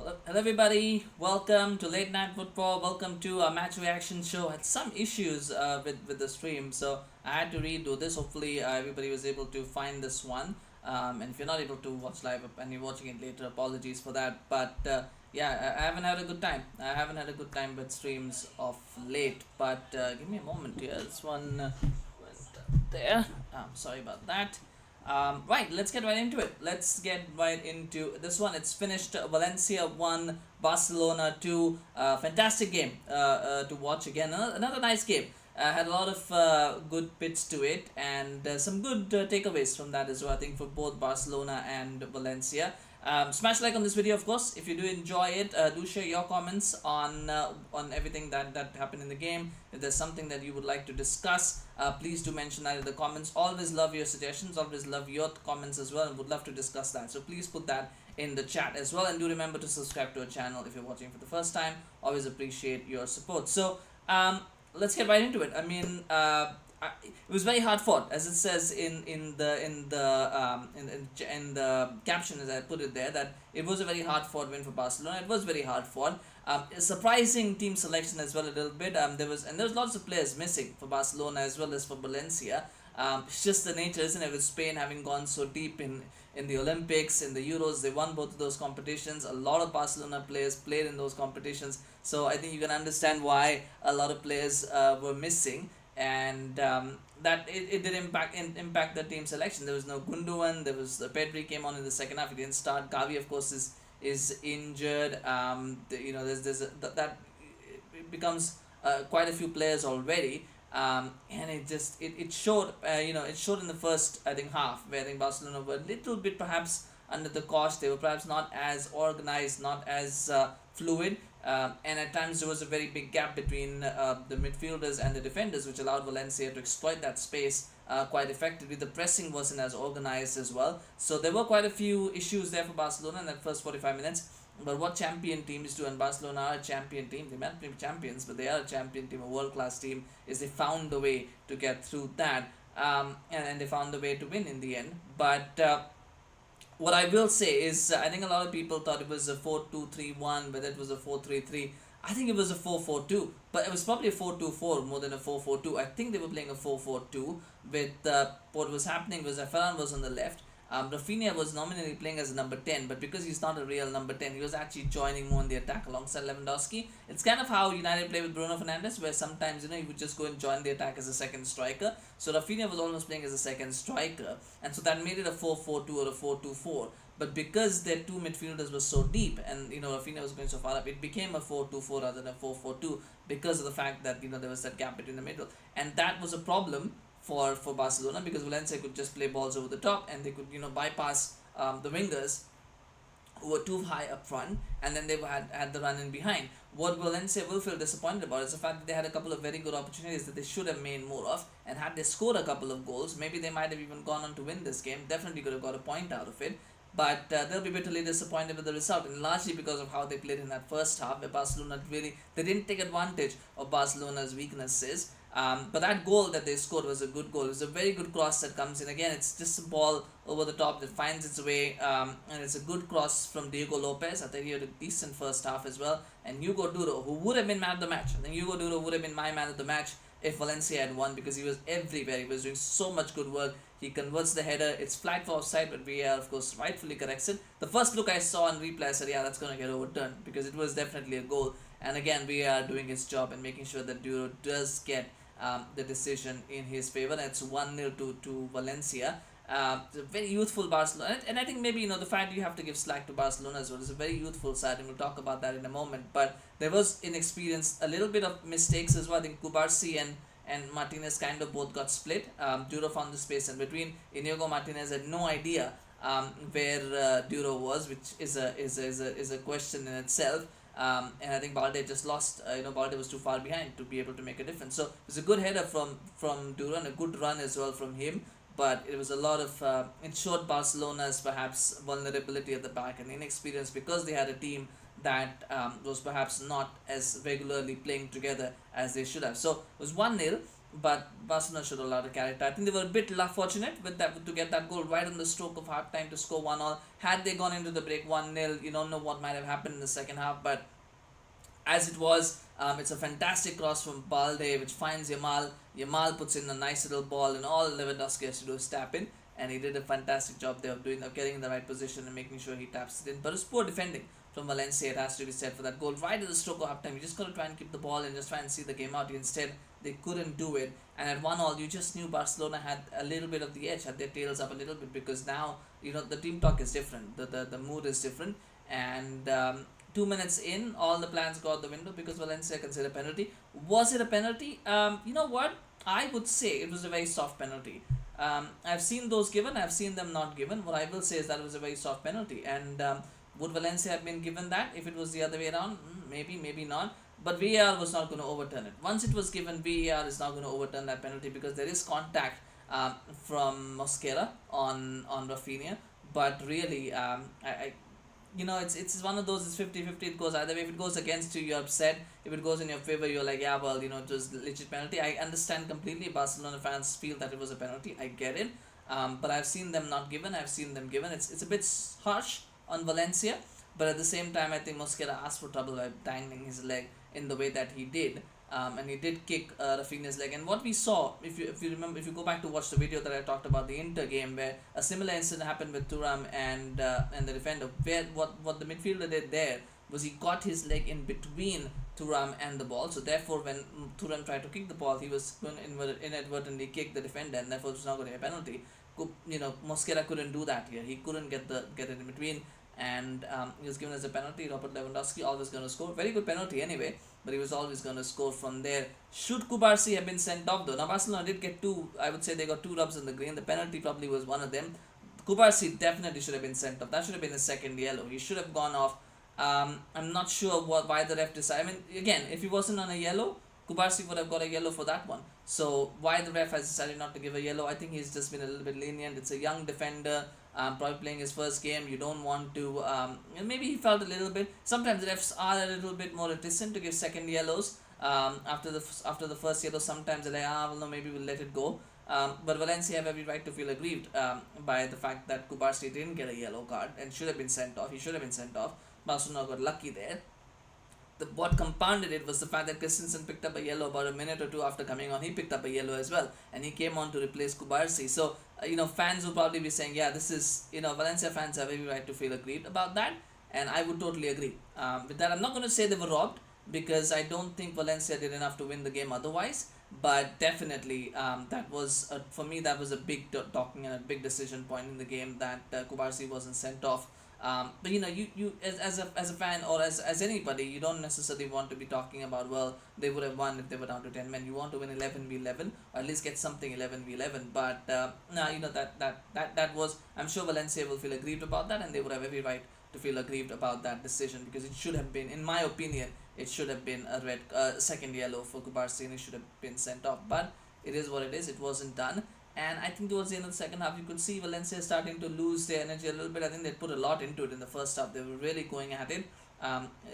Hello everybody. Welcome to Late Night Football. Welcome to our match reaction show. Had some issues with the stream, so I had to redo this. Hopefully, everybody was able to find this one. And if you're not able to watch live and you're watching it later, apologies for that. But yeah, I haven't had a good time. I haven't had a good time with streams of late. But give me a moment here. This one went there. Sorry about that. Right, let's get right into it. Let's get right into this one. It's finished. Valencia 1, Barcelona 2. Fantastic game to watch again. Another nice game. Had a lot of good bits to it and some good takeaways from that as well, I think, for both Barcelona and Valencia. Smash like on this video, of course. If you do enjoy it, do share your comments on everything that happened in the game. If there's something that you would like to discuss, please do mention that in the comments. Always love your suggestions, always love your comments as well, and would love to discuss that. So please put that in the chat as well, and do remember to subscribe to our channel if you're watching for the first time. Always appreciate your support. So let's get right into it. I mean, it was very hard fought, as it says in the caption, as I put it there, that it was a very hard fought win for Barcelona. It was very hard fought. A surprising team selection as well a little bit. There was lots of players missing for Barcelona as well as for Valencia. It's just the nature, isn't it, with Spain having gone so deep in the Olympics, in the Euros. They won both of those competitions. A lot of Barcelona players played in those competitions, so I think you can understand why a lot of players were missing, and that it did impact the team selection. There was no Gundogan. There was Pedri came on in the second half. He didn't start. Gavi, of course, is injured. That it becomes quite a few players already. And it showed it showed in the first, I think, half, where I think Barcelona were a little bit perhaps under the cosh. They were perhaps not as organized, not as fluid, and at times there was a very big gap between the midfielders and the defenders, which allowed Valencia to exploit that space quite effectively. The pressing wasn't as organized as well, so there were quite a few issues there for Barcelona in that first 45 minutes. But what champion teams do, and Barcelona are a champion team, they might be champions, but they are a champion team, a world-class team, is they found a way to get through that, and they found a way to win in the end. But what I will say is, I think a lot of people thought it was a 4-2-3-1, whether it was a 4-3-3. I think it was a 4-4-2, but it was probably a 4-2-4 more than a 4-4-2. I think they were playing a 4-4-2 with what was happening was Ferran was on the left. Raphinha was nominally playing as a number 10, but because he's not a real number 10, he was actually joining more in the attack alongside Lewandowski. It's kind of how United play with Bruno Fernandes, where sometimes he would just go and join the attack as a second striker. So Raphinha was almost playing as a second striker, and so that made it a 4-4-2 or a 4-2-4. But because their two midfielders were so deep, and Raphinha was going so far up, it became a 4-2-4 rather than a 4-4-2 because of the fact that there was that gap between the middle, and that was a problem for Barcelona, because Valencia could just play balls over the top, and they could bypass the wingers who were too high up front, and then they had the run in behind. What Valencia will feel disappointed about is the fact that they had a couple of very good opportunities that they should have made more of, and had they scored a couple of goals, maybe they might have even gone on to win this game. Definitely could have got a point out of it. But they'll be bitterly disappointed with the result, and largely because of how they played in that first half, where Barcelona they didn't take advantage of Barcelona's weaknesses. But that goal that they scored was a good goal. It was a very good cross that comes in. Again, it's just a ball over the top that finds its way, and it's a good cross from Diego Lopez. I think he had a decent first half as well. And Hugo Duro, who would have been man of the match. I think Hugo Duro would have been my man of the match if Valencia had won, because he was everywhere. He was doing so much good work. He converts the header. It's flagged for offside, but VAR, of course, rightfully corrects it. The first look I saw on replay, I said, yeah, that's going to get overturned, because it was definitely a goal. And again, VAR doing its job and making sure that Duro does get the decision in his favor. And it's 1-0 to Valencia. It's a very youthful Barcelona, and I think maybe the fact you have to give slack to Barcelona as well. It's a very youthful side, and we'll talk about that in a moment. But there was inexperience, a little bit of mistakes as well. I think Cubarsi and Martinez kind of both got split. Duro found the space in between. Inigo Martinez had no idea where Duro was, which is a question in itself. And I think Balde just lost. Balde was too far behind to be able to make a difference. So it was a good header from Duro, and a good run as well from him. But it was a lot of it showed Barcelona's perhaps vulnerability at the back and inexperience, because they had a team that was perhaps not as regularly playing together as they should have. So it was 1-0. but Barcelona showed a lot of character. I think they were a bit fortunate with that to get that goal right on the stroke of half time to score 1-all. Had they gone into the break 1-0, you don't know what might have happened in the second half. But as it was, it's a fantastic cross from Balde which finds Yamal. Yamal puts in a nice little ball, and all Lewandowski has to do is tap in, and he did a fantastic job there of getting in the right position and making sure he taps it in. But it's poor defending from Valencia, it has to be said, for that goal right at the stroke of half time. You just got to try and keep the ball and just try and see the game out. Instead, they couldn't do it, and at 1-all, you just knew Barcelona had a little bit of the edge, had their tails up a little bit, because now the team talk is different, the mood is different, and 2 minutes in, all the plans go out the window because Valencia considered a penalty. Was it a penalty? You know what? I would say it was a very soft penalty. I've seen those given, I've seen them not given. What I will say is that it was a very soft penalty. And would Valencia have been given that if it was the other way around? Maybe, maybe not. But VAR was not going to overturn it. Once it was given, VAR is not going to overturn that penalty because there is contact from Mosquera on Raphinha. But really, it's one of those, it's 50-50, it goes either way. If it goes against you, you're upset. If it goes in your favor, you're like, yeah, well, it was legit penalty. I understand completely. Barcelona fans feel that it was a penalty. I get it. But I've seen them not given. I've seen them given. It's a bit harsh on Valencia. But at the same time, I think Mosquera asked for trouble by dangling his leg in the way that he did. And he did kick Raphinha's leg. And what we saw, if you remember, if you go back to watch the video that I talked about, the Inter game, where a similar incident happened with Thuram and the defender, where what the midfielder did there was he got his leg in between Thuram and the ball. So therefore, when Thuram tried to kick the ball, he was going to inadvertently kick the defender, and therefore it was not going to be a penalty. Mosquera couldn't do that here. He couldn't get it in between, and he was given as a penalty. Robert Lewandowski always going to score. Very good penalty anyway, but he was always going to score from there. Should Cubarsi have been sent off though? Now Barcelona did get two, I would say they got 2 rubs in the green. The penalty probably was one of them. Cubarsi definitely should have been sent off. That should have been his second yellow. He should have gone off. I'm not sure why the ref decided. I mean, again, if he wasn't on a yellow, Cubarsi would have got a yellow for that one. So why the ref has decided not to give a yellow, I think he's just been a little bit lenient. It's a young defender, probably playing his first game. You don't want to, maybe he felt a little bit. Sometimes refs are a little bit more reticent to give second yellows after the first yellow. Sometimes they're like, well, no, maybe we'll let it go. But Valencia have every right to feel aggrieved by the fact that Cubarsi didn't get a yellow card and should have been sent off. He should have been sent off. Barcelona got lucky there. What compounded it was the fact that Christensen picked up a yellow about a minute or two after coming on. He picked up a yellow as well, and he came on to replace Cubarsi. So fans will probably be saying, yeah, this is, Valencia fans have every right to feel aggrieved about that, and I would totally agree with that. I'm not going to say they were robbed, because I don't think Valencia did enough to win the game otherwise, but definitely that was for me, that was a big talking and a big decision point in the game, that Cubarsi wasn't sent off. But you as a fan, or as anybody, you don't necessarily want to be talking about, well, they would have won if they were down to 10 men. You want to win 11v11, or at least get something 11v11. But that was, I'm sure Valencia will feel aggrieved about that, and they would have every right to feel aggrieved about that decision, because it should have been, in my opinion, it should have been a red second yellow for Cubarsi, and he should have been sent off. But it is what it is. It wasn't done. And I think towards the end of the second half, you could see Valencia starting to lose their energy a little bit. I think they put a lot into it in the first half. They were really going at it.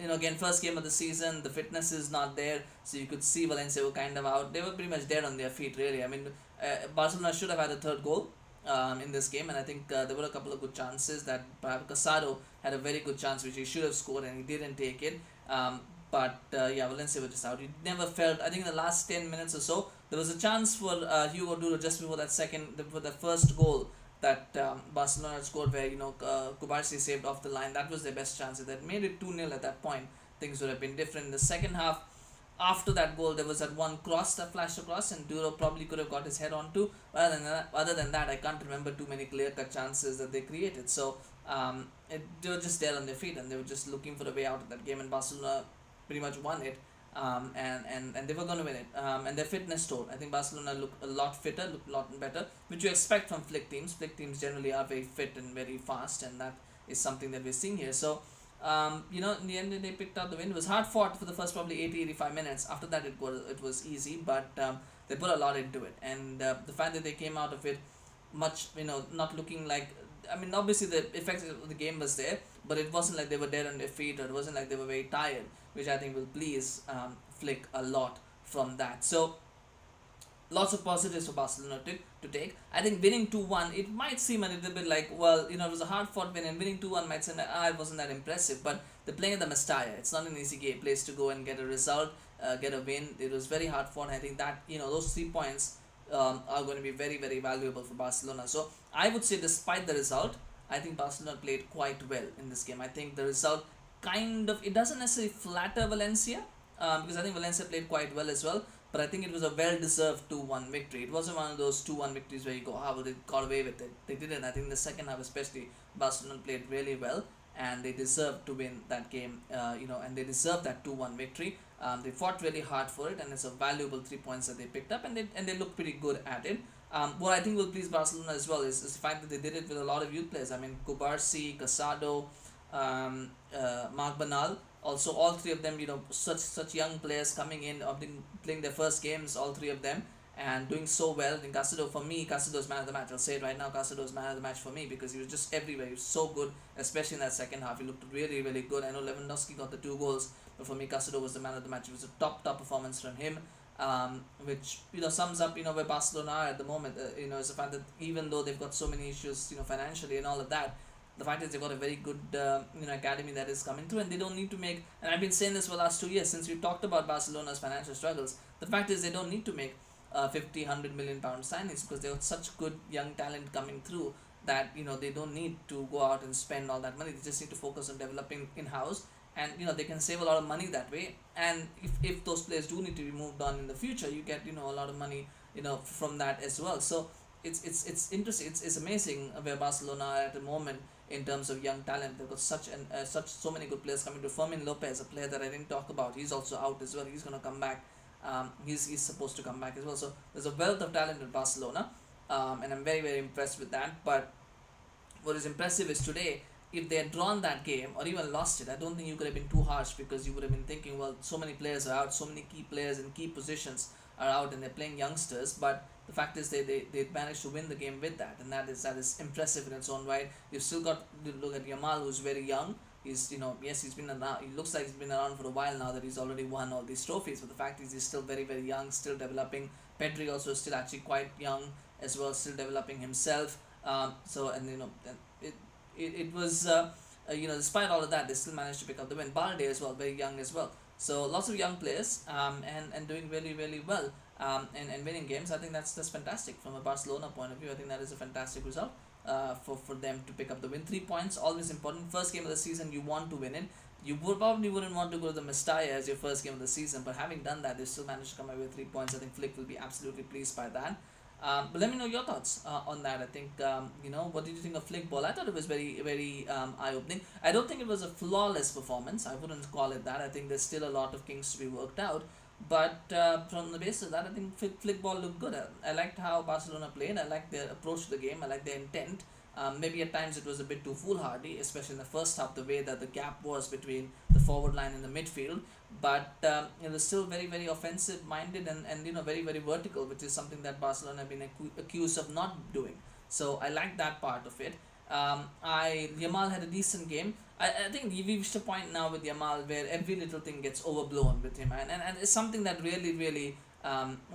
Again, first game of the season, the fitness is not there. So you could see Valencia were kind of out. They were pretty much dead on their feet, really. I mean, Barcelona should have had a third goal in this game. And I think there were a couple of good chances that perhaps Casado had a very good chance, which he should have scored, and he didn't take it. But Valencia were just out. You never felt, I think in the last 10 minutes or so, there was a chance for Duro just before the first goal that Barcelona had scored, where Cubarsi saved off the line. That was their best chance. If they had made it 2-0 at that point, things would have been different. In the second half, after that goal, there was that one cross that flashed across, and Duro probably could have got his head onto. Other than that, I can't remember too many clear-cut chances that they created. So they were just there on their feet, and they were just looking for a way out of that game, and Barcelona pretty much won it. And they were going to win it. And their fitness told. I think Barcelona looked a lot fitter, looked a lot better, which you expect from flick teams. Flick teams generally are very fit and very fast, and that is something that we're seeing here. So, in the end, they picked out the win. It was hard fought for the first probably 80-85 minutes. After that, it was easy, but they put a lot into it. And the fact that they came out of it much, not looking like, I mean, obviously the effects of the game was there, but it wasn't like they were dead on their feet, or it wasn't like they were very tired, which I think will please Flick a lot from that. So lots of positives for Barcelona to take. I think winning 2-1, it might seem a little bit like, well, it was a hard fought win, and winning 2-1 might seem like, it wasn't that impressive. But they're playing at the Mestalla. It's not an easy place to go and get a result, get a win. It was very hard fought. I think that, those 3 points are going to be very, very valuable for Barcelona. So I would say, despite the result, I think Barcelona played quite well in this game. I think the result it doesn't necessarily flatter Valencia, because I think Valencia played quite well as well. But I think it was a well-deserved 2-1 victory. It wasn't one of those 2-1 victories where you go, well, they got away with it. They didn't. I think in the second half especially, Barcelona played really well, and they deserved to win that game, and they deserved that 2-1 victory. They fought really hard for it, and it's a valuable 3 points that they picked up, and they look pretty good at it. What I think will please Barcelona as well is the fact that they did it with a lot of youth players. I mean, Cubarsi, Casado, Bernal. Also, all three of them, such young players coming in, playing their first games, all three of them, and doing so well. I think Casado's man of the match. I'll say it right now, Casado's man of the match for me, because he was just everywhere. He was so good, especially in that second half. He looked really, really good. I know Lewandowski got the 2 goals, but for me, Casado was the man of the match. It was a top performance from him, which sums up where Barcelona are at the moment. Is the fact that even though they've got so many issues, financially and all of that, the fact is they've got a very good academy that is coming through, and they don't need to make, and I've been saying this for the last 2 years since we talked about Barcelona's financial struggles. The fact is they don't need to make 50-100 million pound signings, because they have such good young talent coming through that they don't need to go out and spend all that money. They just need to focus on developing in-house, and they can save a lot of money that way. And if those players do need to be moved on in the future, you get a lot of money from that as well. So it's interesting. It's amazing where Barcelona are at the moment in terms of young talent. They've got so many good players coming to. Fermin Lopez, a player that I didn't talk about, he's also out as well. He's going to come back. He's supposed to come back as well. So there's a wealth of talent in Barcelona, and I'm very, very impressed with that. But what is impressive is today, if they had drawn that game or even lost it, I don't think you could have been too harsh, because you would have been thinking, well, so many players are out, so many key players in key positions are out, and they're playing youngsters. But the fact is they managed to win the game with that, and that is impressive in its own right. You've still got to look at Yamal, who's very young. He's yes, he's been around. He looks like he's been around for a while now, that he's already won all these trophies. But the fact is he's still very, very young, still developing. Pedri also still actually quite young as well, still developing himself. It was despite all of that, they still managed to pick up the win. Balde as well, very young as well. So lots of young players, and doing really, really well, and winning games. I think that's fantastic from a Barcelona point of view. I think that is a fantastic result for them to pick up the win. 3 points, always important. First game of the season, you want to win it. You probably wouldn't want to go to the Mestalla as your first game of the season, but having done that, they still managed to come away with 3 points. I think Flick will be absolutely pleased by that. But let me know your thoughts on that. I think, what did you think of Flick ball? I thought it was very, very eye-opening. I don't think it was a flawless performance. I wouldn't call it that. I think there's still a lot of kinks to be worked out. But from the basis of that, I think Flick ball looked good. I liked how Barcelona played. I liked their approach to the game. I liked their intent. Maybe at times it was a bit too foolhardy, especially in the first half, the way that the gap was between the forward line and the midfield. But it was still very, very offensive minded, and very, very vertical, which is something that Barcelona have been accused of not doing. So I like that part of it. Yamal had a decent game. I think we reached a point now with Yamal where every little thing gets overblown with him, and it's something that really, really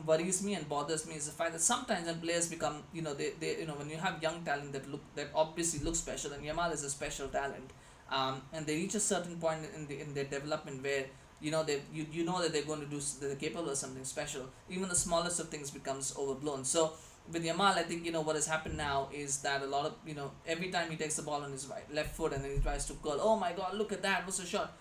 worries me and bothers me, is the fact that sometimes when players become, they when you have young talent that obviously look special, and Yamal is a special talent, and they reach a certain point in their development where you know that they're going to do, they're capable of something special. Even the smallest of things becomes overblown. So with Yamal, I think what has happened now is that a lot of every time he takes the ball on his left foot and then he tries to curl, oh my god, look at that, what's a shot.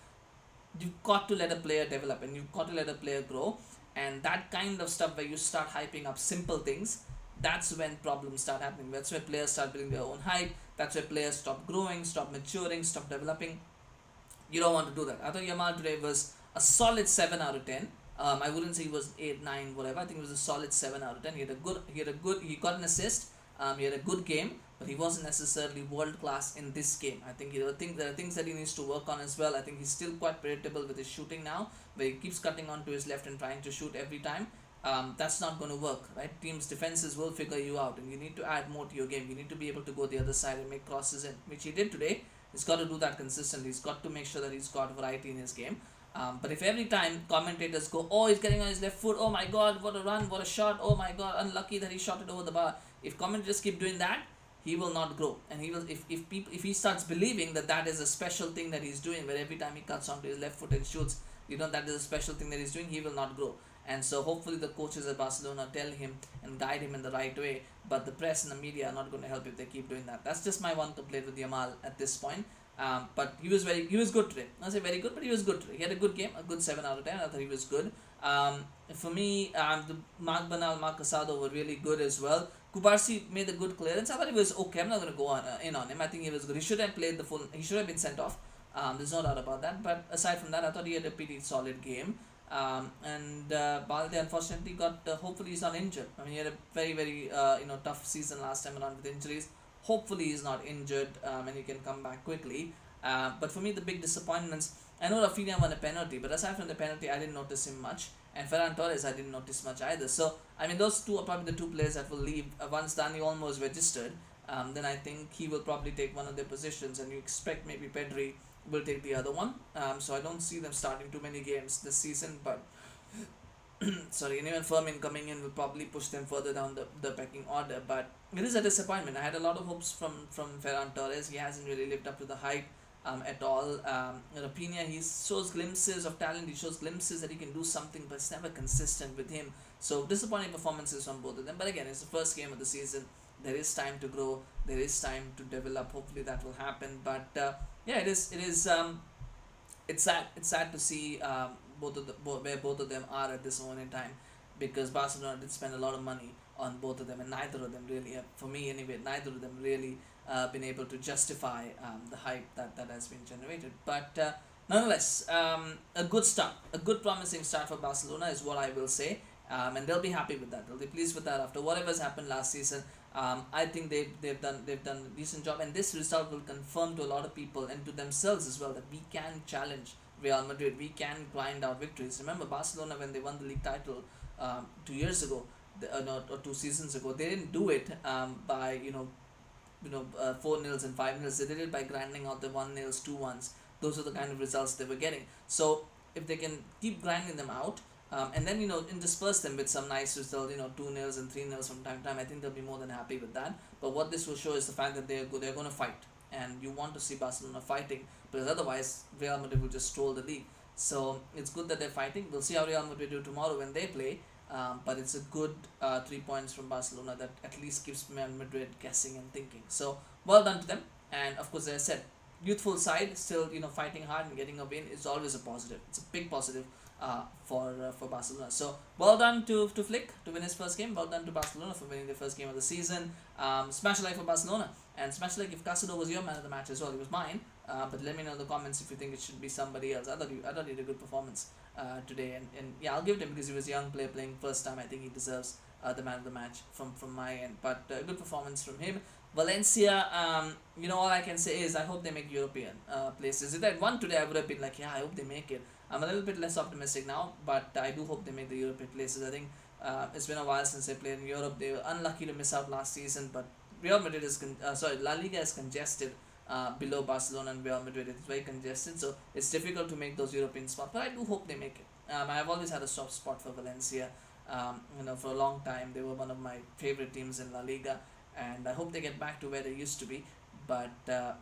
You've got to let a player develop, and you've got to let a player grow, and that kind of stuff where you start hyping up simple things, that's when problems start happening. That's where players start building their own hype. That's where players stop growing, stop maturing, stop developing. You don't want to do that. I thought Yamal today was a solid 7 out of 10. I wouldn't say he was 8, 9, whatever. I think it was a solid 7 out of 10. He got an assist. He had a good game, but he wasn't necessarily world class in this game. I think there are things that he needs to work on as well. I think he's still quite predictable with his shooting now, where he keeps cutting onto his left and trying to shoot every time. That's not going to work, right? Teams' defenses will figure you out, and you need to add more to your game. You need to be able to go the other side and make crosses in, which he did today. He's got to do that consistently. He's got to make sure that he's got variety in his game. But if every time commentators go, oh, he's getting on his left foot, oh my god, what a run, what a shot, oh my god, unlucky that he shot it over the bar. If commentators keep doing that, he will not grow. And he will, if he starts believing that that is a special thing that he's doing, where every time he cuts onto his left foot and shoots, that is a special thing that he's doing, he will not grow. And so hopefully the coaches at Barcelona tell him and guide him in the right way. But the press and the media are not going to help if they keep doing that. That's just my one complaint with Yamal at this point. But he was good today. Not say very good, but he was good today. He had a good game, a good 7 out of 10. I thought he was good. For me, the Bernal, Casado were really good as well. Cubarsi made a good clearance. I thought he was okay. I'm not going to go in on him. I think he was good. He should have played the full. He should have been sent off. There's no doubt about that. But aside from that, I thought he had a pretty solid game. And Balde unfortunately got. Hopefully he's not injured. I mean, he had a very tough season last time around with injuries. Hopefully he's not injured and he can come back quickly. But for me, the big disappointments. I know Raphinha won a penalty, but aside from the penalty, I didn't notice him much. And Ferran Torres, I didn't notice much either. So, I mean, those two are probably the two players that will leave. Once Dani Olmo is registered, then I think he will probably take one of their positions. And you expect maybe Pedri will take the other one. So I don't see them starting too many games this season. But, sorry, and even Fermin coming in will probably push them further down the pecking order. But it is a disappointment. I had a lot of hopes from Ferran Torres. He hasn't really lived up to the hype. At all. Raphinha, he shows glimpses of talent, he shows glimpses that he can do something, but it's never consistent with him. So disappointing performances from both of them. But again, it's the first game of the season. There is time to grow. There is time to develop. Hopefully that will happen. But yeah, it is. It's sad. It's sad to see where both of them are at this moment in time, because Barcelona did spend a lot of money on both of them, and neither of them really, for me anyway, neither of them really been able to justify the hype that has been generated. But nonetheless, a good start, a good promising start for Barcelona is what I will say, and they'll be happy with that. They'll be pleased with that after whatever's happened last season. I think they've done a decent job, and this result will confirm to a lot of people and to themselves as well that we can challenge Real Madrid. We can grind out victories. Remember Barcelona when they won the league title 2 years ago, or 2 seasons ago. They didn't do it by 4-0 and 5-0. They did it by grinding out the 1-0, 2-1s. Those are the kind of results they were getting. So if they can keep grinding them out, and then intersperse them with some nice results, 2-0 and 3-0 from time to time, I think they'll be more than happy with that. But what this will show is the fact that they're good. They're going to fight, and you want to see Barcelona fighting, because otherwise Real Madrid will just stroll the league. So it's good that they're fighting. We'll see how Real Madrid do tomorrow when they play. But it's a good 3 points from Barcelona that at least keeps Real Madrid guessing and thinking. So well done to them. And of course, as I said, youthful side still fighting hard and getting a win is always a positive. It's a big positive for Barcelona. So well done to Flick to win his first game. Well done to Barcelona for winning the first game of the season. Smash a like for Barcelona, and smash a like if Casado was your man of the match as well. It was mine. But let me know in the comments if you think it should be somebody else. I thought he did a good performance today, and yeah, I'll give it him because he was a young player playing first time. I think he deserves the man of the match from my end. But good performance from him. Valencia, all I can say is I hope they make European places. If they had won today, I would have been like, yeah, I hope they make it. I'm a little bit less optimistic now, but I do hope they make the European places. I think it's been a while since they played in Europe. They were unlucky to miss out last season, but Real Madrid is La Liga is congested. Below Barcelona and Real Madrid, it's very congested, so it's difficult to make those European spots. But I do hope they make it. I've always had a soft spot for Valencia. For a long time they were one of my favorite teams in La Liga, and I hope they get back to where they used to be. But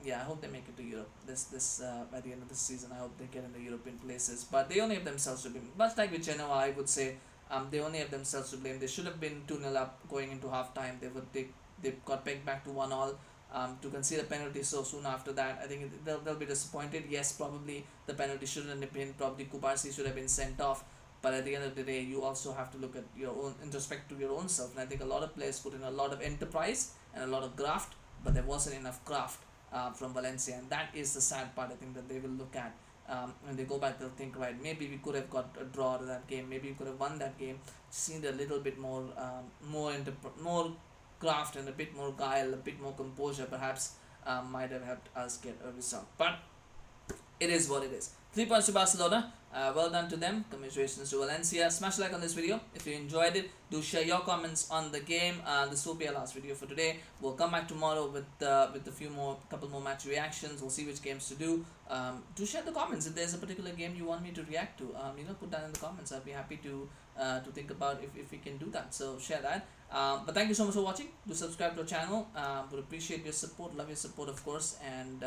yeah, I hope they make it to Europe. This by the end of the season, I hope they get in the European places. But they only have themselves to blame. Much like with Genoa, I would say they only have themselves to blame. They should have been 2-0 up going into half time. They got pegged back to 1-1. To concede a penalty so soon after that, I think they'll be disappointed. Yes, probably the penalty shouldn't have been. Probably Cubarsi should have been sent off. But at the end of the day, you also have to look at your own, introspect to your own self. And I think a lot of players put in a lot of enterprise and a lot of graft, but there wasn't enough craft from Valencia, and that is the sad part. I think that they will look at when they go back. They'll think, right, maybe we could have got a draw to that game. Maybe we could have won that game. Seen a little bit more more craft and a bit more guile, a bit more composure perhaps might have helped us get a result. But it is what it is. 3 points to Barcelona. Well done to them. Congratulations to Valencia. Smash a like on this video if you enjoyed it. Do share your comments on the game. This will be our last video for today. We'll come back tomorrow with couple more match reactions. We'll see which games to do. Do share the comments if there's a particular game you want me to react to. Put that in the comments. I'll be happy to think about if we can do that. So share that. But thank you so much for watching. Do subscribe to our channel. Would appreciate your support. Love your support, of course. And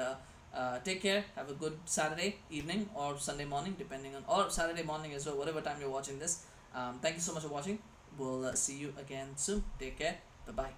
take care. Have a good Saturday evening or Sunday morning, depending on, or Saturday morning as well, whatever time you're watching this. Thank you so much for watching. We'll see you again soon. Take care. Bye bye.